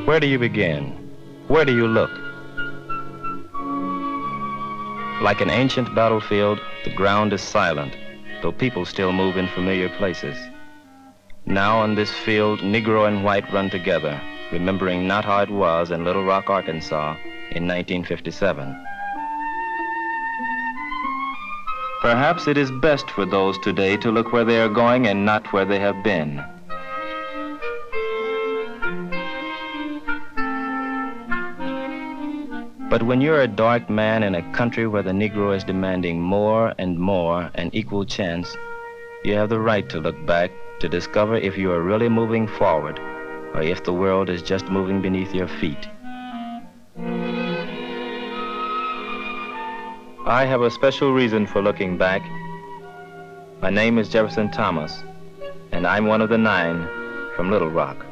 Where do you begin? Where do you look? Like an ancient battlefield, the ground is silent, though people still move in familiar places. Now on this field, Negro and white run together, remembering not how it was in Little Rock, Arkansas in 1957. Perhaps it is best for those today to look where they are going and not where they have been. But when you're a dark man in a country where the Negro is demanding more and more an equal chance, you have the right to look back to discover if you are really moving forward or if the world is just moving beneath your feet. I have a special reason for looking back. My name is Jefferson Thomas, and I'm one of the 9 from Little Rock.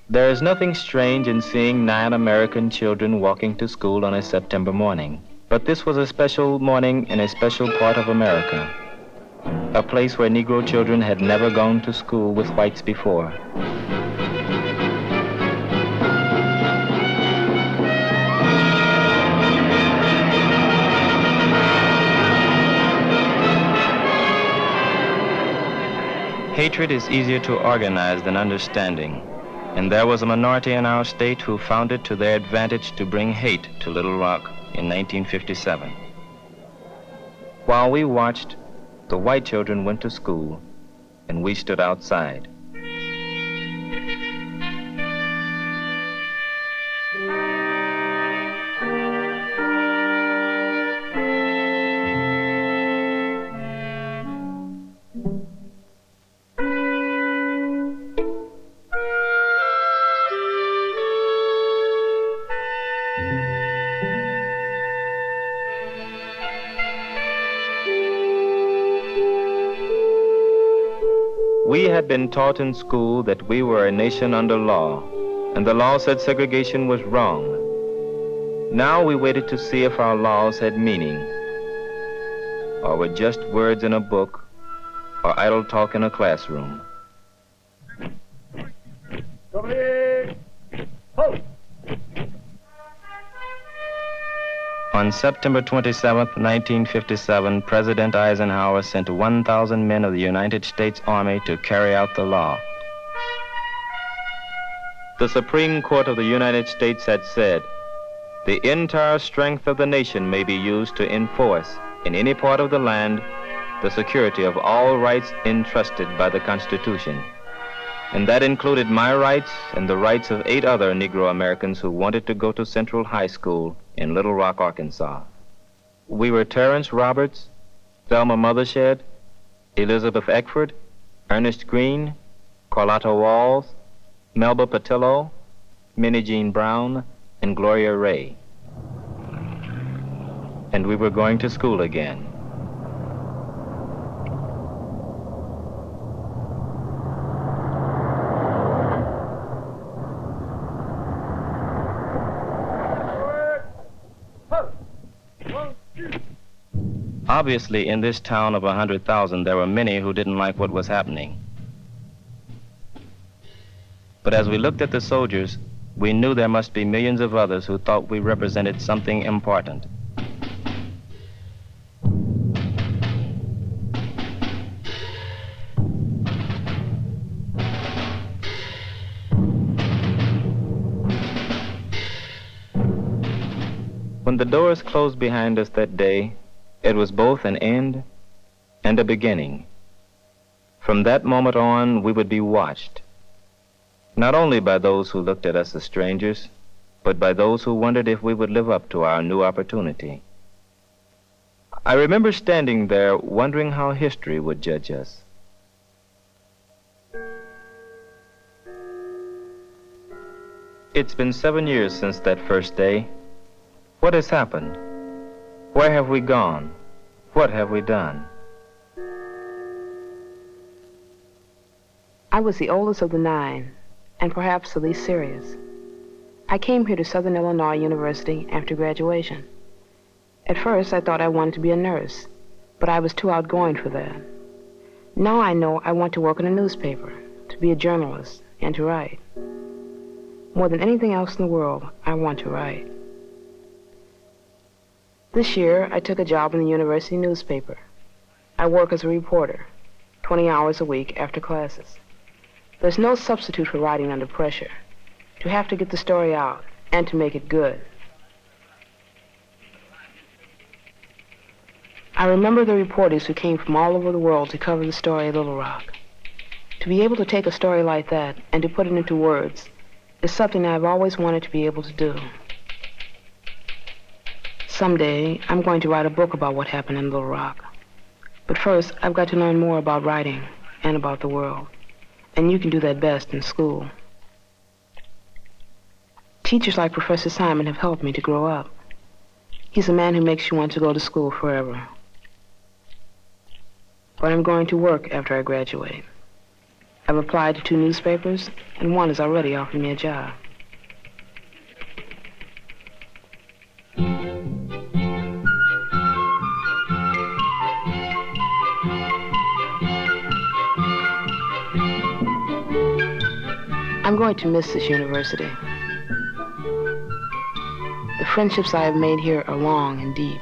There is nothing strange in seeing 9 American children walking to school on a September morning. But this was a special morning in a special part of America, a place where Negro children had never gone to school with whites before. Hatred is easier to organize than understanding. And there was a minority in our state who found it to their advantage to bring hate to Little Rock in 1957. While we watched, the white children went to school, and we stood outside. We had been taught in school that we were a nation under law, and the law said segregation was wrong. Now we waited to see if our laws had meaning, or were just words in a book, or idle talk in a classroom. On September 27, 1957, President Eisenhower sent 1,000 men of the United States Army to carry out the law. The Supreme Court of the United States had said, "The entire strength of the nation may be used to enforce, in any part of the land, the security of all rights entrusted by the Constitution." And that included my rights and the rights of 8 other Negro Americans who wanted to go to Central High School in Little Rock, Arkansas. We were Terrence Roberts, Thelma Mothershed, Elizabeth Eckford, Ernest Green, Carlotta Walls, Melba Patillo, Minnie Jean Brown, and Gloria Ray. And we were going to school again. Obviously, in this town of 100,000, there were many who didn't like what was happening. But as we looked at the soldiers, we knew there must be millions of others who thought we represented something important. When the doors closed behind us that day, it was both an end and a beginning. From that moment on, we would be watched, not only by those who looked at us as strangers, but by those who wondered if we would live up to our new opportunity. I remember standing there wondering how history would judge us. It's been 7 years since that first day. What has happened? Where have we gone? What have we done? I was the oldest of the 9, and perhaps the least serious. I came here to Southern Illinois University after graduation. At first, I thought I wanted to be a nurse, but I was too outgoing for that. Now I know I want to work in a newspaper, to be a journalist, and to write. More than anything else in the world, I want to write. This year, I took a job in the university newspaper. I work as a reporter, 20 hours a week after classes. There's no substitute for writing under pressure, to have to get the story out and to make it good. I remember the reporters who came from all over the world to cover the story of Little Rock. To be able to take a story like that and to put it into words is something I've always wanted to be able to do. Someday, I'm going to write a book about what happened in Little Rock. But first, I've got to learn more about writing and about the world. And you can do that best in school. Teachers like Professor Simon have helped me to grow up. He's a man who makes you want to go to school forever. But I'm going to work after I graduate. I've applied to 2 newspapers, and one has already offered me a job. I'm going to miss this university. The friendships I have made here are long and deep.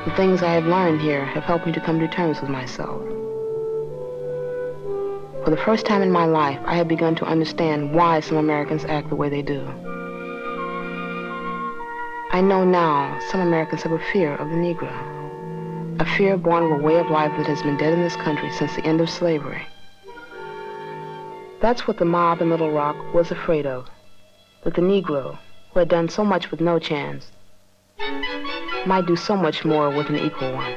The things I have learned here have helped me to come to terms with myself. For the first time in my life, I have begun to understand why some Americans act the way they do. I know now some Americans have a fear of the Negro, a fear born of a way of life that has been dead in this country since the end of slavery. That's what the mob in Little Rock was afraid of, that the Negro, who had done so much with no chance, might do so much more with an equal one.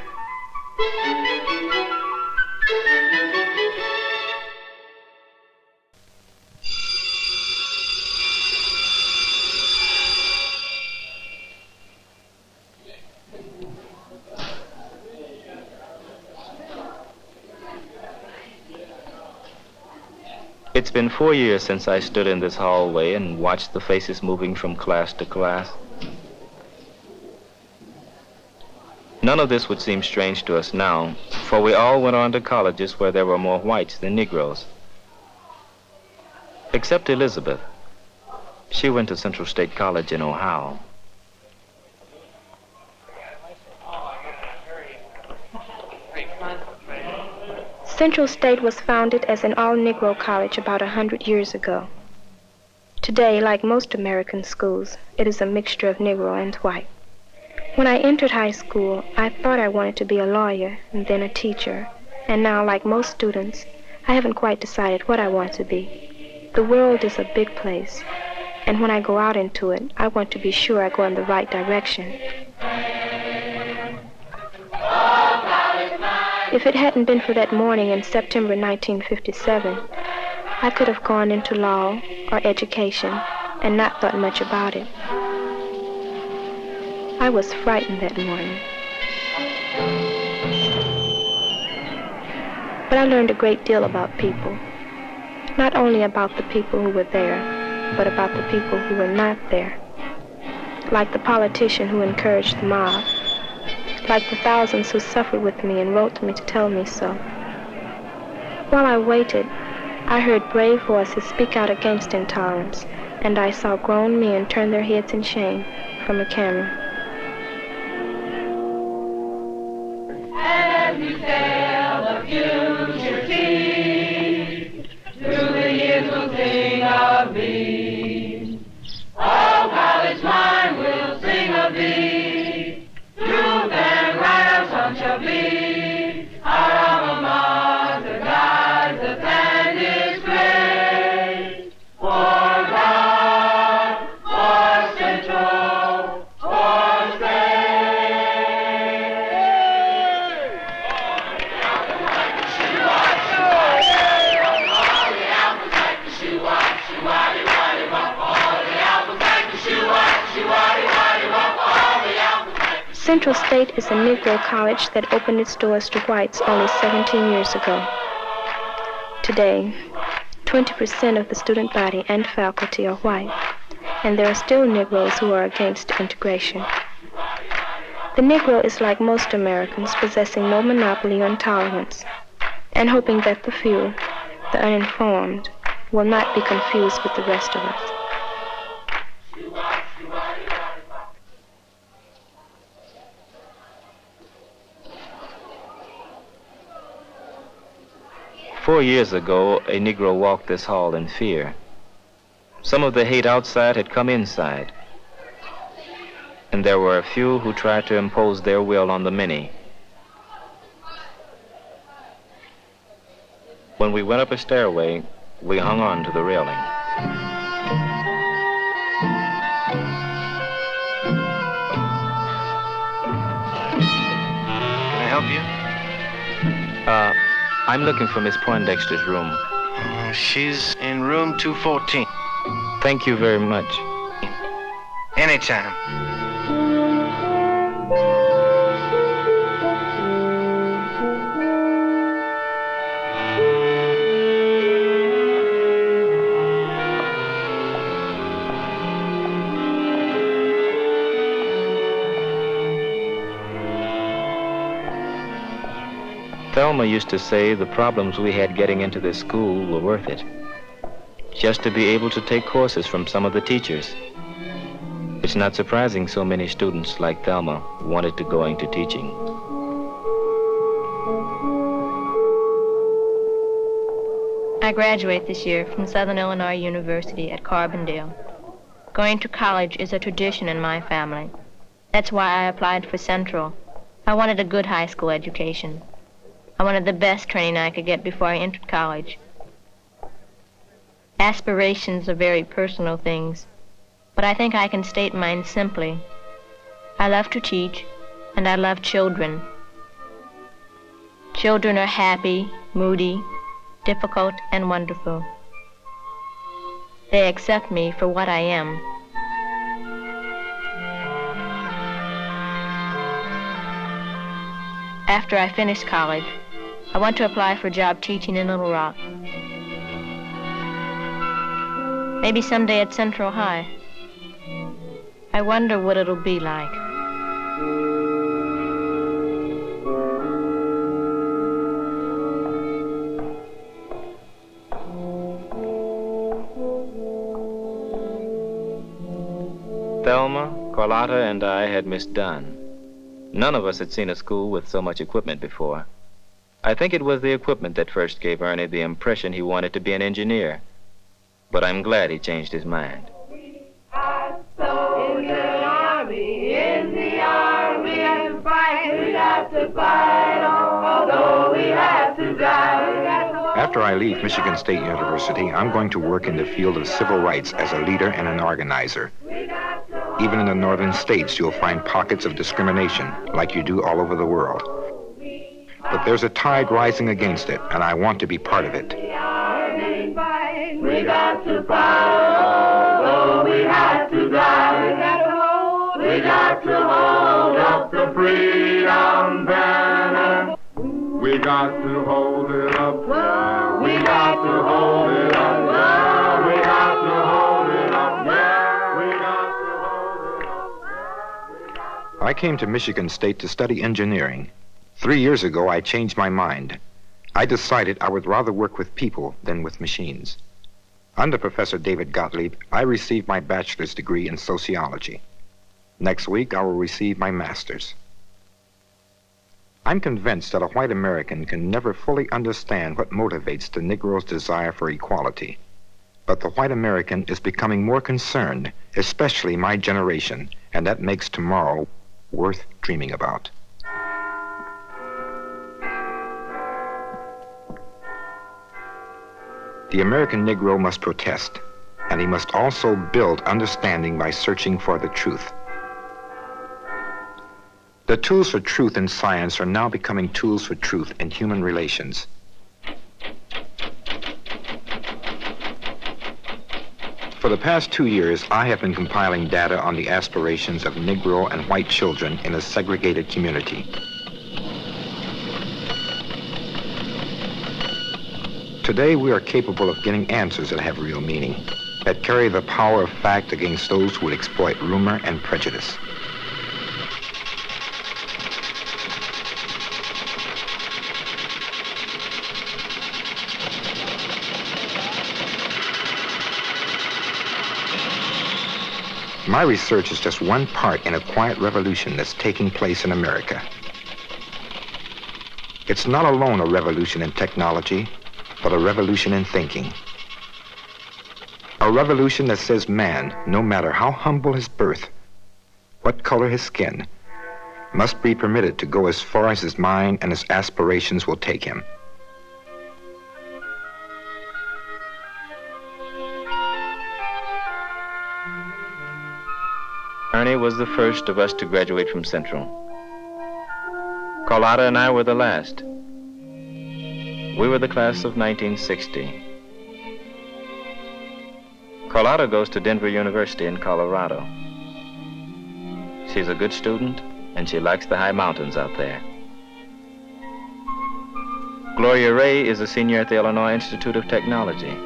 It's been 4 years since I stood in this hallway and watched the faces moving from class to class. None of this would seem strange to us now, for we all went on to colleges where there were more whites than Negroes. Except Elizabeth. She went to Central State College in Ohio. Central State was founded as an all-Negro college about 100 years ago. Today, like most American schools, it is a mixture of Negro and white. When I entered high school, I thought I wanted to be a lawyer and then a teacher. And now, like most students, I haven't quite decided what I want to be. The world is a big place, and when I go out into it, I want to be sure I go in the right direction. If it hadn't been for that morning in September 1957, I could have gone into law or education and not thought much about it. I was frightened that morning. But I learned a great deal about people. Not only about the people who were there, but about the people who were not there. Like the politician who encouraged the mob. Like the thousands who suffered with me and wrote to me to tell me so. While I waited, I heard brave voices speak out against intolerance, and I saw grown men turn their heads in shame from a camera. As we sail the fugitive, through the years we'll sing of thee. All college mind will sing of thee. Truth and right our son shall be. Our alma mater guides us and is great. For God, for Central, for State. Central State is a Negro college that opened its doors to whites only 17 years ago. Today, 20% of the student body and faculty are white, and there are still Negroes who are against integration. The Negro is like most Americans, possessing no monopoly on tolerance, and hoping that the few, the uninformed, will not be confused with the rest of us. 4 years ago, a Negro walked this hall in fear. Some of the hate outside had come inside, and there were a few who tried to impose their will on the many. When we went up a stairway, we hung on to the railing. Can I help you? I'm looking for Miss Poindexter's room. She's in room 214. Thank you very much. Anytime. Thelma used to say the problems we had getting into this school were worth it, just to be able to take courses from some of the teachers. It's not surprising so many students like Thelma wanted to go into teaching. I graduate this year from Southern Illinois University at Carbondale. Going to college is a tradition in my family. That's why I applied for Central. I wanted a good high school education. I wanted the best training I could get before I entered college. Aspirations are very personal things, but I think I can state mine simply. I love to teach, and I love children. Children are happy, moody, difficult, and wonderful. They accept me for what I am. After I finish college, I want to apply for a job teaching in Little Rock. Maybe someday at Central High. I wonder what it'll be like. Thelma, Carlotta, and I had Miss Dunn. None of us had seen a school with so much equipment before. I think it was the equipment that first gave Ernie the impression he wanted to be an engineer. But I'm glad he changed his mind. In the army, we have to fight on, although we have to die. After I leave Michigan State University, I'm going to work in the field of civil rights as a leader and an organizer. Even in the northern states, you'll find pockets of discrimination, like you do all over the world. But there's a tide rising against it, and I want to be part of it. We got to fight, although we have to die. We got to hold up the freedom banner. We got to hold it up. We got to hold it up. We got to hold it up. We got to hold it up. I came to Michigan State to study engineering. 3 years ago, I changed my mind. I decided I would rather work with people than with machines. Under Professor David Gottlieb, I received my bachelor's degree in sociology. Next week, I will receive my master's. I'm convinced that a white American can never fully understand what motivates the Negro's desire for equality. But the white American is becoming more concerned, especially my generation, and that makes tomorrow worth dreaming about. The American Negro must protest, and he must also build understanding by searching for the truth. The tools for truth in science are now becoming tools for truth in human relations. For the past 2 years, I have been compiling data on the aspirations of Negro and white children in a segregated community. Today, we are capable of getting answers that have real meaning, that carry the power of fact against those who would exploit rumor and prejudice. My research is just one part in a quiet revolution that's taking place in America. It's not alone a revolution in technology, but a revolution in thinking. A revolution that says man, no matter how humble his birth, what color his skin, must be permitted to go as far as his mind and his aspirations will take him. Ernie was the first of us to graduate from Central. Carlotta and I were the last. We were the class of 1960. Carlotta goes to Denver University in Colorado. She's a good student, and she likes the high mountains out there. Gloria Ray is a senior at the Illinois Institute of Technology.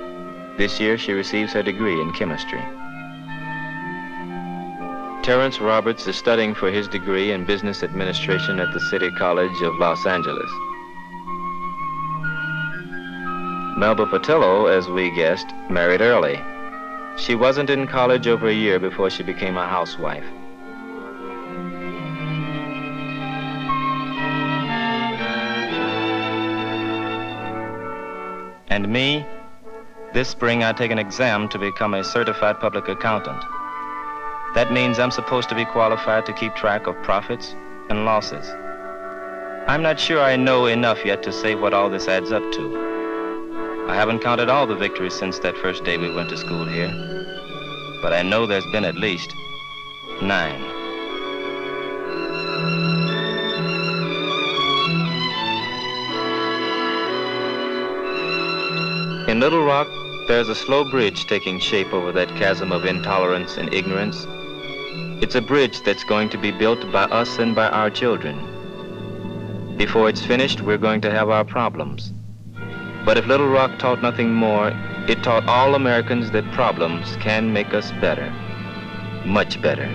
This year, she receives her degree in chemistry. Terrence Roberts is studying for his degree in business administration at the City College of Los Angeles. Melba Patillo, as we guessed, married early. She wasn't in college over a year before she became a housewife. And me, this spring I take an exam to become a certified public accountant. That means I'm supposed to be qualified to keep track of profits and losses. I'm not sure I know enough yet to say what all this adds up to. I haven't counted all the victories since that first day we went to school here, but I know there's been at least 9. In Little Rock, there's a slow bridge taking shape over that chasm of intolerance and ignorance. It's a bridge that's going to be built by us and by our children. Before it's finished, we're going to have our problems. But if Little Rock taught nothing more, it taught all Americans that problems can make us better, much better.